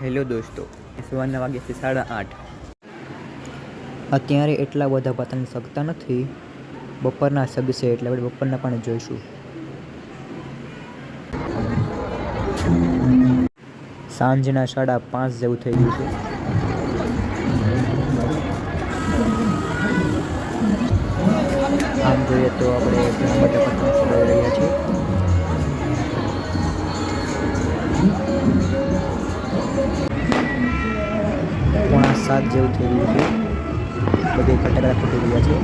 Hello દોસ્તો, સવારના વાગ્યા છે 8:30. અત્યારે એટલા બધા પતંગ સગતા નથી. બપોરના સગશે એટલે આપણે બપોરના પણ જોઈશું. સાંજના 5:30 જેવું થઈ ગયું છે. આમ જોઈએ તો આપણે ઘણા બધા પતંગ સગાઈ રહ્યા છીએ. 6:45 જેવું થઈ ગયું છે. બધે ફટાકડા ફૂટી રહ્યા છે.